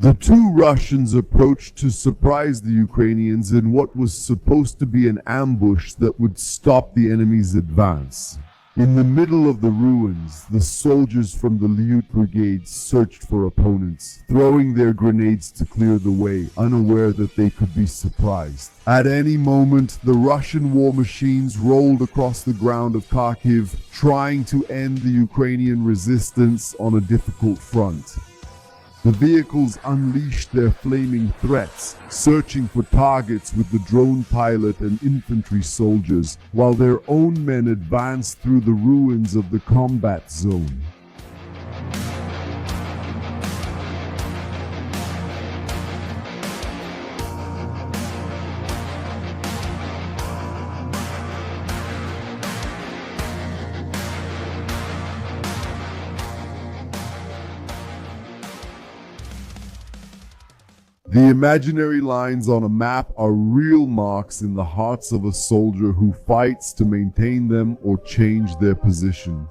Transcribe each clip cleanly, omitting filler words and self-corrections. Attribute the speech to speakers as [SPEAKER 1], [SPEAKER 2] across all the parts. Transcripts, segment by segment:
[SPEAKER 1] The two Russians approached to surprise the Ukrainians in what was supposed to be an ambush that would stop the enemy's advance. In the middle of the ruins, the soldiers from the Lyut Brigade searched for opponents, throwing their grenades to clear the way, unaware that they could be surprised. At any moment, the Russian war machines rolled across the ground of Kharkiv, trying to end the Ukrainian resistance on a difficult front. The vehicles unleashed their flaming threats, searching for targets with the drone pilot and infantry soldiers, while their own men advanced through the ruins of the combat zone. The imaginary lines on a map are real marks in the hearts of a soldier who fights to maintain them or change their position.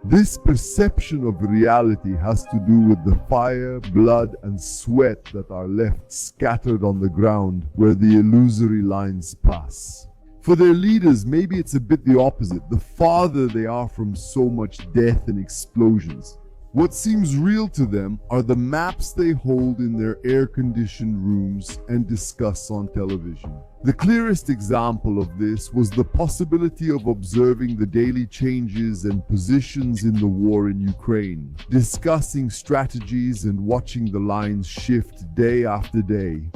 [SPEAKER 1] This perception of reality has to do with the fire, blood, and sweat that are left scattered on the ground where the illusory lines pass. For their leaders, maybe it's a bit the opposite, the farther they are from so much death and explosions. What seems real to them are the maps they hold in their air-conditioned rooms and discuss on television. The clearest example of this was the possibility of observing the daily changes and positions in the war in Ukraine, discussing strategies and watching the lines shift day after day.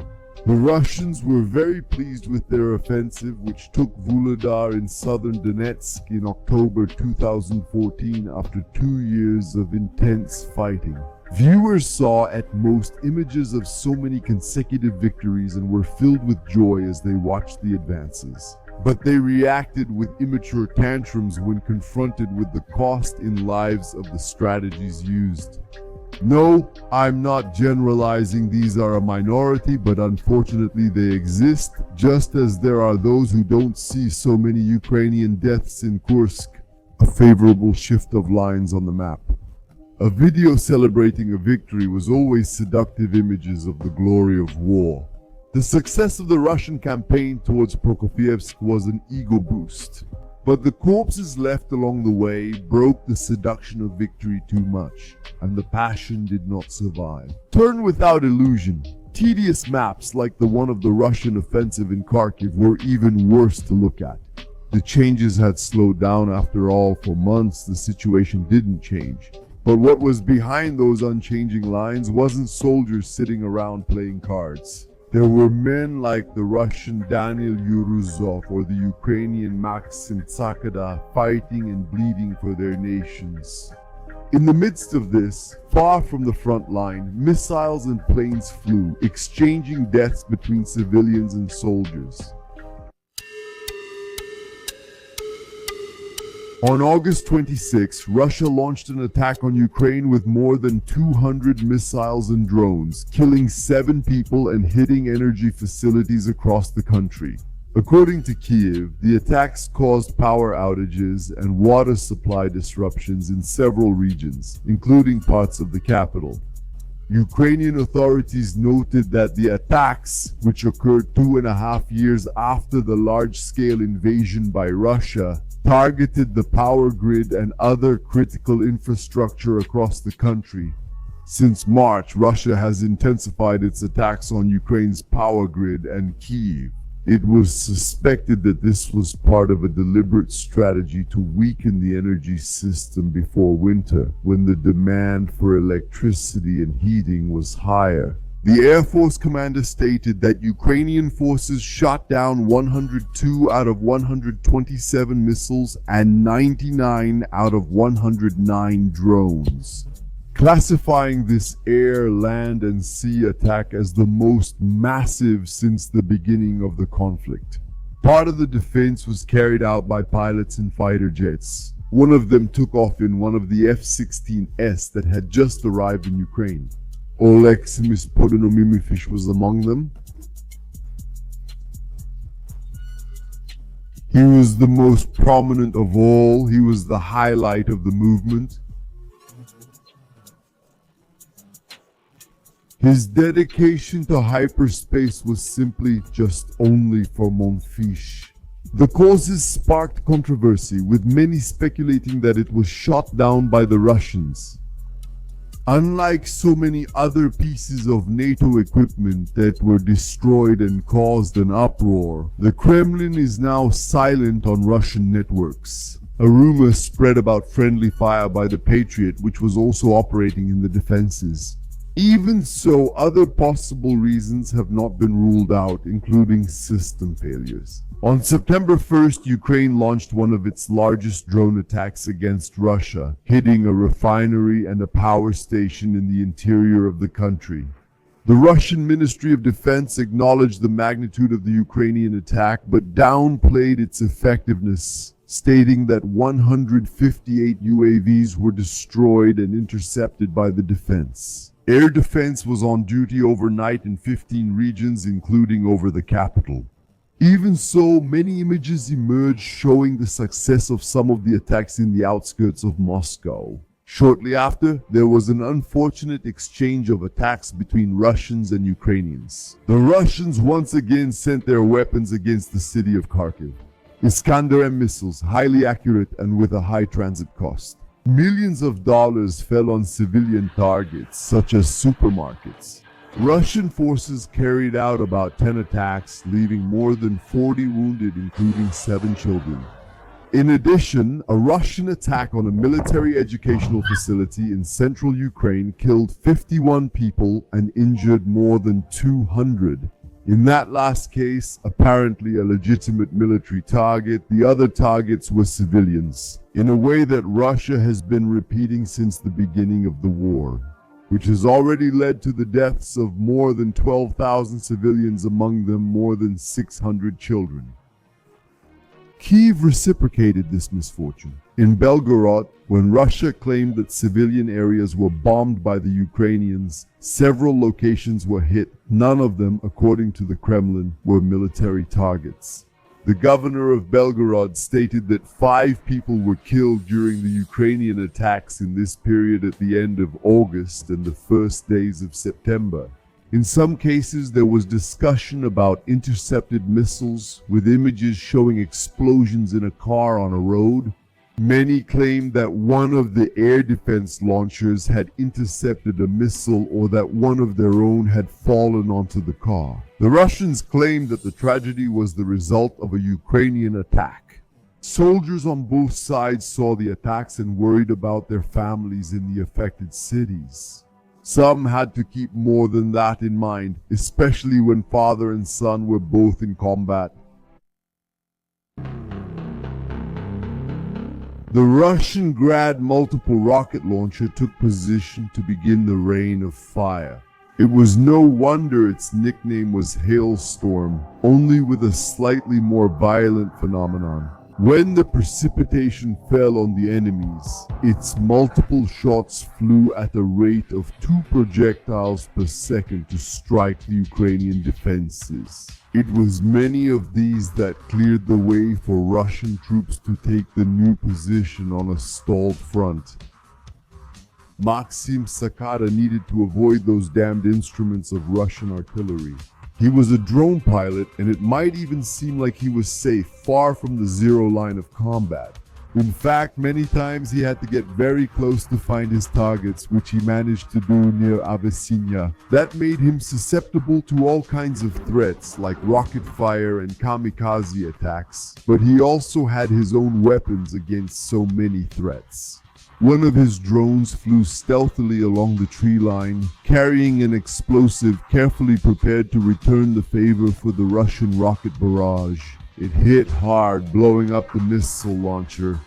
[SPEAKER 1] The Russians were very pleased with their offensive, which took Vuhledar in southern Donetsk in October 2014 after 2 years of intense fighting. Viewers saw at most images of so many consecutive victories and were filled with joy as they watched the advances. But they reacted with immature tantrums when confronted with the cost in lives of the strategies used. No, I'm not generalizing, these are a minority, but unfortunately they exist, just as there are those who don't see so many Ukrainian deaths in Kursk. A favorable shift of lines on the map. A video celebrating a victory was always seductive images of the glory of war. The success of the Russian campaign towards Prokofievsk was an ego boost. But the corpses left along the way broke the seduction of victory too much, and the passion did not survive. Turn without illusion. Tedious maps like the one of the Russian offensive in Kharkiv were even worse to look at. The changes had slowed down after all. For months the situation didn't change. But what was behind those unchanging lines wasn't soldiers sitting around playing cards. There were men like the Russian Danil or the Ukrainian Maksym fighting and bleeding for their nations. In the midst of this, far from the front line, missiles and planes flew, exchanging deaths between civilians and soldiers. On August 26, Russia launched an attack on Ukraine with more than 200 missiles and drones, killing 7 people and hitting energy facilities across the country. According to Kyiv, the attacks caused power outages and water supply disruptions in several regions, including parts of the capital. Ukrainian authorities noted that the attacks, which occurred 2.5 years after the large-scale invasion by Russia, targeted the power grid and other critical infrastructure across the country. Since March, Russia has intensified its attacks on Ukraine's power grid and Kyiv. It was suspected that this was part of a deliberate strategy to weaken the energy system before winter, when the demand for electricity and heating was higher. The Air Force commander stated that Ukrainian forces shot down 102 out of 127 missiles and 99 out of 109 drones, classifying this air, land, and sea attack as the most massive since the beginning of the conflict. Part of the defense was carried out by pilots in fighter jets. One of them took off in one of the F-16S that had just arrived in Ukraine. Maksym was among them. He was the most prominent of all. He was the highlight of the movement. His dedication to hyperspace was simply just only for mon fiche. The causes sparked controversy, with many speculating that it was shot down by the Russians. Unlike so many other pieces of NATO equipment that were destroyed and caused an uproar, the Kremlin is now silent on Russian networks. A rumor spread about friendly fire by the Patriot, which was also operating in the defenses. Even so, other possible reasons have not been ruled out, including system failures. On September 1st, Ukraine launched one of its largest drone attacks against Russia, hitting a refinery and a power station in the interior of the country. The Russian Ministry of Defense acknowledged the magnitude of the Ukrainian attack, but downplayed its effectiveness, stating that 158 UAVs were destroyed and intercepted by the defense. Air defense was on duty overnight in 15 regions, including over the capital. Even so, many images emerged showing the success of some of the attacks in the outskirts of Moscow. Shortly after, there was an unfortunate exchange of attacks between Russians and Ukrainians. The Russians once again sent their weapons against the city of Kharkiv. Iskander-M missiles, highly accurate and with a high transit cost. Millions of dollars fell on civilian targets, such as supermarkets. Russian forces carried out about 10 attacks, leaving more than 40 wounded, including 7 children. In addition, a Russian attack on a military educational facility in central Ukraine killed 51 people and injured more than 200. In that last case, apparently a legitimate military target, the other targets were civilians, in a way that Russia has been repeating since the beginning of the war, which has already led to the deaths of more than 12,000 civilians, among them more than 600 children. Kyiv reciprocated this misfortune. In Belgorod, when Russia claimed that civilian areas were bombed by the Ukrainians, several locations were hit. None of them, according to the Kremlin, were military targets. The governor of Belgorod stated that 5 people were killed during the Ukrainian attacks in this period at the end of August and the first days of September. In some cases, there was discussion about intercepted missiles, with images showing explosions in a car on a road. Many claimed that one of the air defense launchers had intercepted a missile, or that one of their own had fallen onto the car. The Russians claimed that the tragedy was the result of a Ukrainian attack. Soldiers on both sides saw the attacks and worried about their families in the affected cities. Some had to keep more than that in mind, especially when father and son were both in combat. The Russian Grad multiple rocket launcher took position to begin the rain of fire. It was no wonder its nickname was Hailstorm, only with a slightly more violent phenomenon. When the precipitation fell on the enemies, its multiple shots flew at a rate of 2 projectiles per second to strike the Ukrainian defenses. It was many of these that cleared the way for Russian troops to take the new position on a stalled front. Maksym needed to avoid those damned instruments of Russian artillery. He was a drone pilot, and it might even seem like he was safe, far from the zero line of combat. In fact, many times he had to get very close to find his targets, which he managed to do near Avesnya. That made him susceptible to all kinds of threats, like rocket fire and kamikaze attacks, but he also had his own weapons against so many threats. One of his drones flew stealthily along the tree line, carrying an explosive carefully prepared to return the favor for the Russian rocket barrage. It hit hard, blowing up the missile launcher.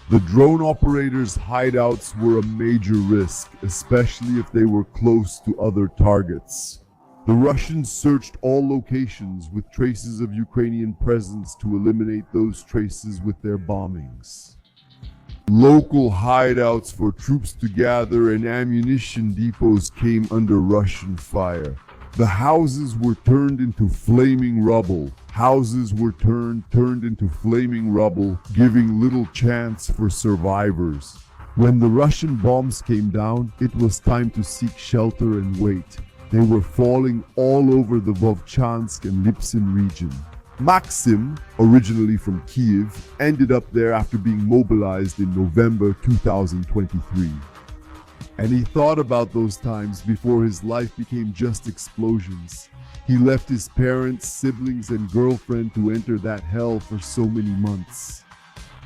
[SPEAKER 1] The drone operators' hideouts were a major risk, especially if they were close to other targets. The Russians searched all locations with traces of Ukrainian presence to eliminate those traces with their bombings. Local hideouts for troops to gather and ammunition depots came under Russian fire. The houses were turned into flaming rubble. Houses were turned into flaming rubble, giving little chance for survivors. When the Russian bombs came down, it was time to seek shelter and wait. They were falling all over the Vovchansk and Lipsin region. Maksym, originally from Kyiv, ended up there after being mobilized in November 2023. And he thought about those times before his life became just explosions. He left his parents, siblings, and girlfriend to enter that hell for so many months.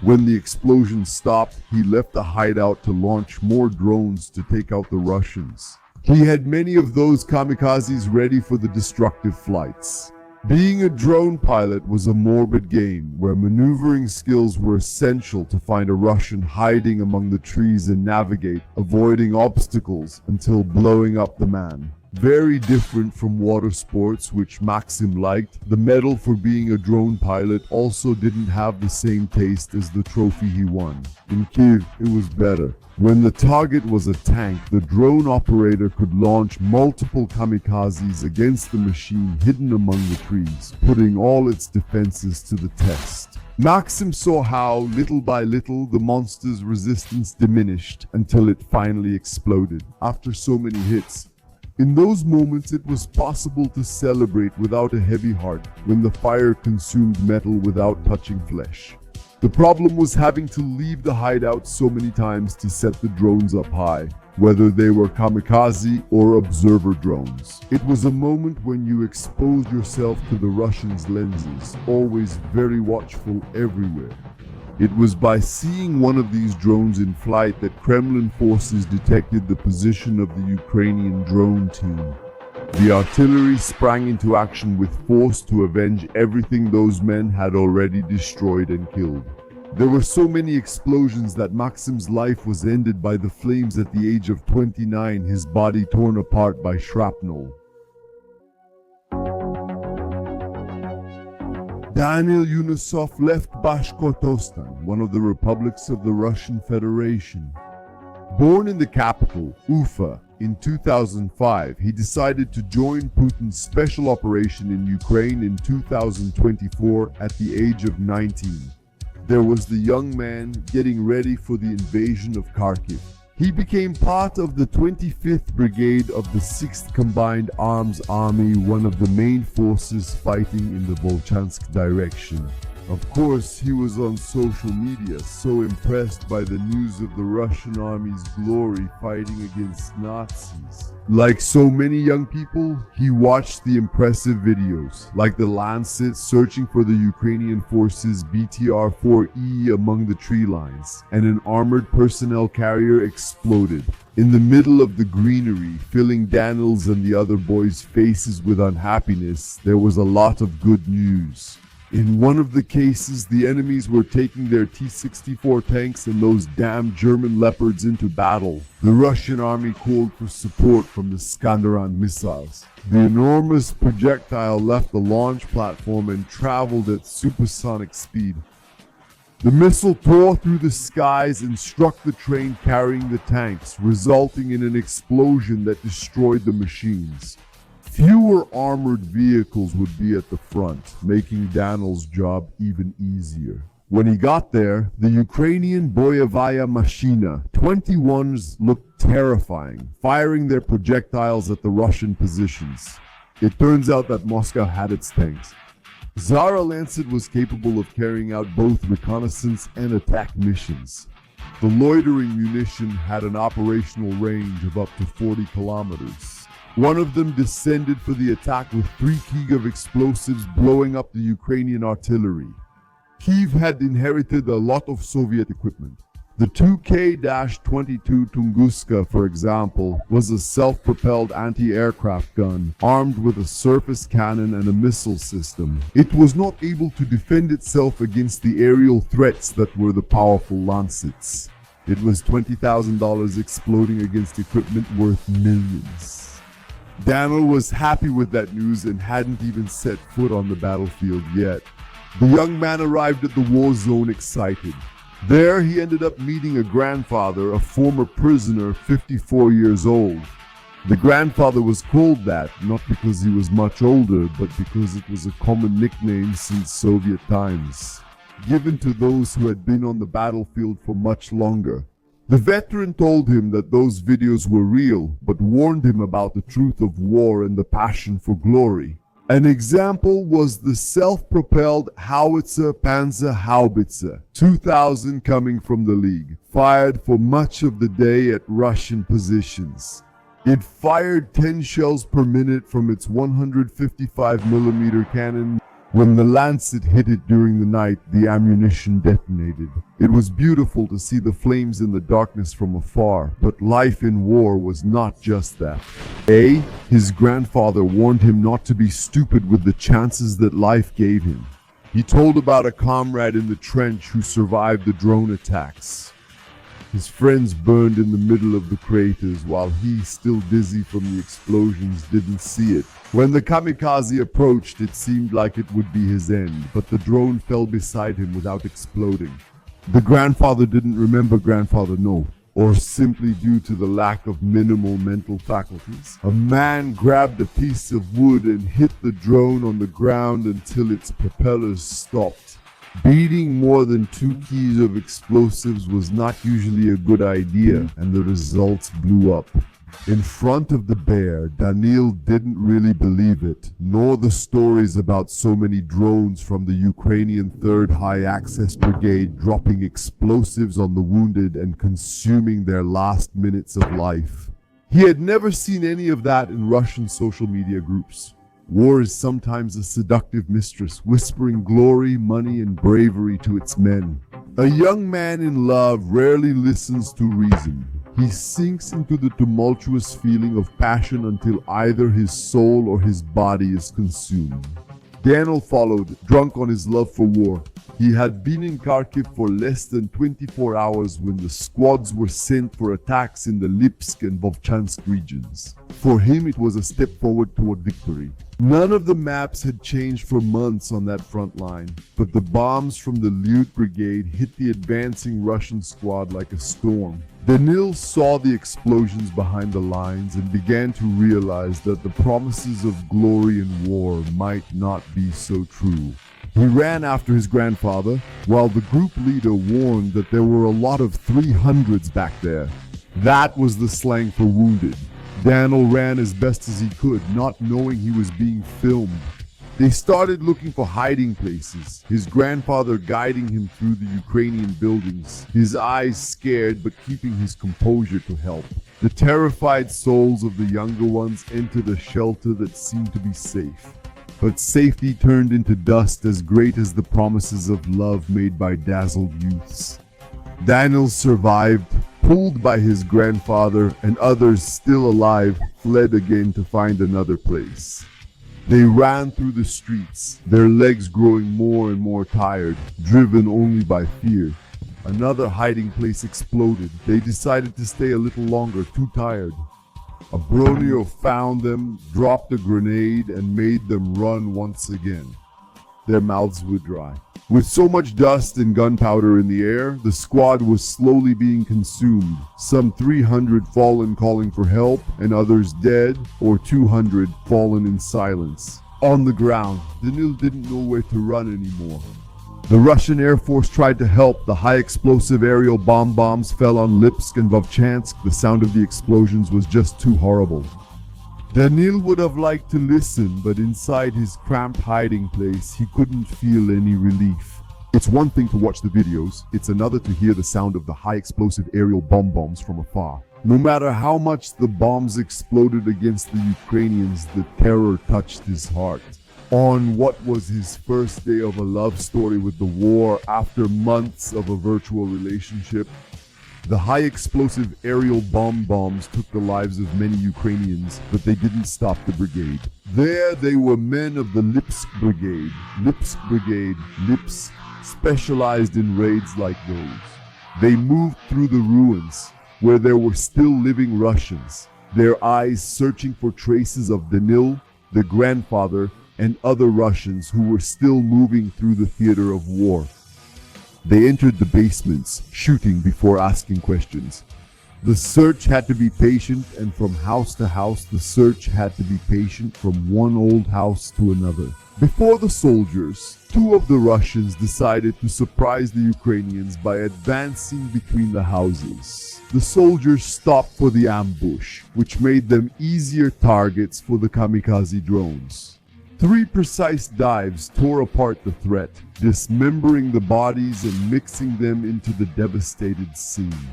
[SPEAKER 1] When the explosion stopped, he left the hideout to launch more drones to take out the Russians. He had many of those kamikazes ready for the destructive flights. Being a drone pilot was a morbid game where maneuvering skills were essential to find a Russian hiding among the trees and navigate, avoiding obstacles until blowing up the man. Very different from water sports, which Maksym liked, the medal for being a drone pilot also didn't have the same taste as the trophy he won. In Kyiv, it was better. When the target was a tank, the drone operator could launch multiple kamikazes against the machine hidden among the trees, putting all its defenses to the test. Maksym saw how, little by little, the monster's resistance diminished until it finally exploded. After so many hits, in those moments it was possible to celebrate without a heavy heart when the fire consumed metal without touching flesh. The problem was having to leave the hideout so many times to set the drones up high, whether they were kamikaze or observer drones. It was a moment when you exposed yourself to the Russians' lenses, always very watchful everywhere. It was by seeing one of these drones in flight that Kremlin forces detected the position of the Ukrainian drone team. The artillery sprang into action with force to avenge everything those men had already destroyed and killed. There were so many explosions that Maksym's life was ended by the flames at the age of 29, his body torn apart by shrapnel. Danil left Bashkortostan, one of the republics of the Russian Federation. Born in the capital, Ufa, in 2005, he decided to join Putin's special operation in Ukraine in 2024 at the age of 19. There was the young man getting ready for the invasion of Kharkiv. He became part of the 25th Brigade of the 6th Combined Arms Army, one of the main forces fighting in the Volchansk direction. Of course, he was on social media, so impressed by the news of the Russian army's glory fighting against Nazis. Like so many young people, he watched the impressive videos, like the Lancet searching for the Ukrainian forces BTR-4E among the tree lines, and an armored personnel carrier exploded. In the middle of the greenery, filling Danil's and the other boys' faces with unhappiness, there was a lot of good news. In one of the cases, the enemies were taking their T-64 tanks and those damn German Leopards into battle. The Russian army called for support from the Skandaran missiles. The enormous projectile left the launch platform and traveled at supersonic speed. The missile tore through the skies and struck the train carrying the tanks, resulting in an explosion that destroyed the machines. Fewer armored vehicles would be at the front, making Danil's job even easier. When he got there, the Ukrainian Boyevaya Machina 21s looked terrifying, firing their projectiles at the Russian positions. It turns out that Moscow had its tanks. Zara Lancet was capable of carrying out both reconnaissance and attack missions. The loitering munition had an operational range of up to 40 kilometers. One of them descended for the attack with 3 kg of explosives, blowing up the Ukrainian artillery. Kyiv had inherited a lot of Soviet equipment. The 2K-22 Tunguska, for example, was a self-propelled anti-aircraft gun, armed with a surface cannon and a missile system. It was not able to defend itself against the aerial threats that were the powerful Lancets. It was $20,000 exploding against equipment worth millions. Danil was happy with that news and hadn't even set foot on the battlefield yet. The young man arrived at the war zone excited. There he ended up meeting a grandfather, a former prisoner, 54 years old. The grandfather was called that, not because he was much older, but because it was a common nickname since Soviet times, given to those who had been on the battlefield for much longer. The veteran told him that those videos were real, but warned him about the truth of war and the passion for glory. An example was the self-propelled howitzer Panzerhaubitze 2000 coming from the League, fired for much of the day at Russian positions. It fired 10 shells per minute from its 155mm cannon. When the Lancet hit it during the night, the ammunition detonated. It was beautiful to see the flames in the darkness from afar, but life in war was not just that. His grandfather warned him not to be stupid with the chances that life gave him. He told about a comrade in the trench who survived the drone attacks. His friends burned in the middle of the craters while he, still dizzy from the explosions, didn't see it. When the kamikaze approached, it seemed like it would be his end, but the drone fell beside him without exploding. The grandfather didn't remember Grandfather No, or simply due to the lack of minimal mental faculties. A man grabbed a piece of wood and hit the drone on the ground until its propellers stopped. Beating more than 2 keys of explosives was not usually a good idea, and the results blew up. In front of the bear, Danil didn't really believe it, nor the stories about so many drones from the Ukrainian 3rd High Access Brigade dropping explosives on the wounded and consuming their last minutes of life. He had never seen any of that in Russian social media groups. War is sometimes a seductive mistress, whispering glory, money, and bravery to its men. A young man in love rarely listens to reason. He sinks into the tumultuous feeling of passion until either his soul or his body is consumed. Danil followed, drunk on his love for war. He had been in Kharkiv for less than 24 hours when the squads were sent for attacks in the Lipsk and Vovchansk regions. For him, it was a step forward toward victory. None of the maps had changed for months on that front line, but the bombs from the Lyut Brigade hit the advancing Russian squad like a storm. Danil saw the explosions behind the lines and began to realize that the promises of glory in war might not be so true. He ran after his grandfather, while the group leader warned that there were a lot of 300s back there. That was the slang for wounded. Danil ran as best as he could, not knowing he was being filmed. They started looking for hiding places, his grandfather guiding him through the Ukrainian buildings, his eyes scared but keeping his composure to help. The terrified souls of the younger ones entered a shelter that seemed to be safe. But safety turned into dust as great as the promises of love made by dazzled youths. Danil survived, pulled by his grandfather, and others still alive fled again to find another place. They ran through the streets, their legs growing more and more tired, driven only by fear. Another hiding place exploded. They decided to stay a little longer, too tired. A Bronio found them, dropped a grenade, and made them run once again. Their mouths were dry. With so much dust and gunpowder in the air, the squad was slowly being consumed. Some 300 fallen calling for help, and others dead, or 200 fallen in silence. On the ground, Danil didn't know where to run anymore. The Russian Air Force tried to help. The high-explosive aerial bombs fell on Lipsk and Vovchansk. The sound of the explosions was just too horrible. Danil would have liked to listen, but inside his cramped hiding place, he couldn't feel any relief. It's one thing to watch the videos, it's another to hear the sound of the high-explosive aerial bombs from afar. No matter how much the bombs exploded against the Ukrainians, the terror touched his heart. On what was his first day of a love story with the war after months of a virtual relationship, the high-explosive aerial bombs took the lives of many Ukrainians, but they didn't stop the brigade. There they were men of the Lipsk Brigade. Lipsk, specialized in raids like those. They moved through the ruins, where there were still living Russians, their eyes searching for traces of Danil, the grandfather, and other Russians who were still moving through the theater of war. They entered the basements, shooting before asking questions. The search had to be patient, and from house to house, the search had to be patient from one old house to another. Before the soldiers, two of the Russians decided to surprise the Ukrainians by advancing between the houses. The soldiers stopped for the ambush, which made them easier targets for the kamikaze drones. 3 precise dives tore apart the threat, dismembering the bodies and mixing them into the devastated scene.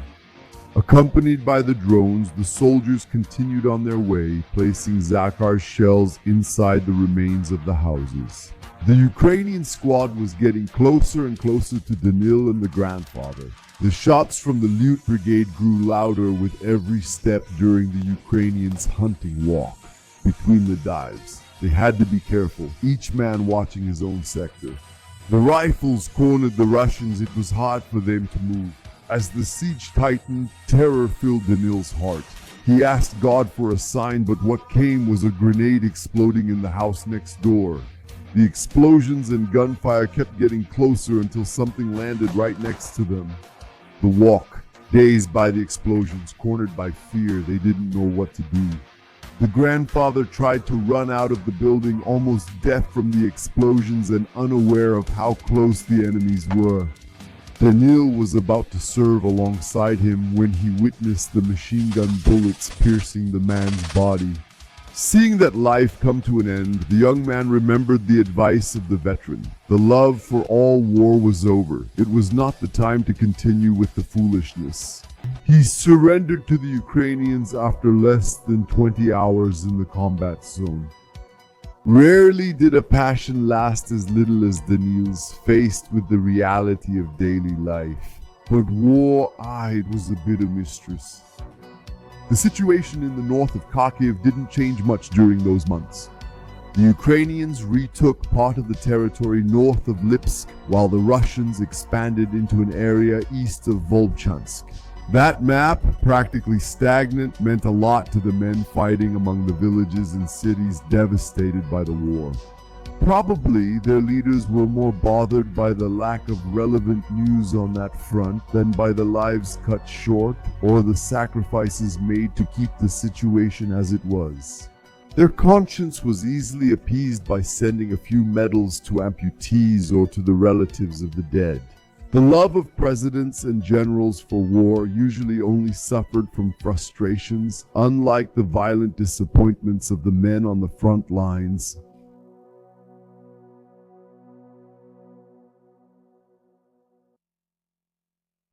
[SPEAKER 1] Accompanied by the drones, the soldiers continued on their way, placing Zakhar's shells inside the remains of the houses. The Ukrainian squad was getting closer and closer to Danil and the grandfather. The shots from the loot brigade grew louder with every step during the Ukrainians' hunting walk between the dives. They had to be careful, each man watching his own sector. The rifles cornered the Russians. It was hard for them to move. As the siege tightened, terror filled Danil's heart. He asked God for a sign, but what came was a grenade exploding in the house next door. The explosions and gunfire kept getting closer until something landed right next to them. The walk, dazed by the explosions, cornered by fear, they didn't know what to do. The grandfather tried to run out of the building, almost deaf from the explosions and unaware of how close the enemies were. Danil was about to serve alongside him when he witnessed the machine gun bullets piercing the man's body. Seeing that life come to an end, the young man remembered the advice of the veteran. The love for all war was over. It was not the time to continue with the foolishness. He surrendered to the Ukrainians after less than 20 hours in the combat zone. Rarely did a passion last as little as Danil's, faced with the reality of daily life. But war, it was a bitter mistress. The situation in the north of Kharkiv didn't change much during those months. The Ukrainians retook part of the territory north of Lipsk, while the Russians expanded into an area east of Volchansk. That map, practically stagnant, meant a lot to the men fighting among the villages and cities devastated by the war. Probably their leaders were more bothered by the lack of relevant news on that front than by the lives cut short or the sacrifices made to keep the situation as it was. Their conscience was easily appeased by sending a few medals to amputees or to the relatives of the dead. The love of presidents and generals for war usually only suffered from frustrations, unlike the violent disappointments of the men on the front lines.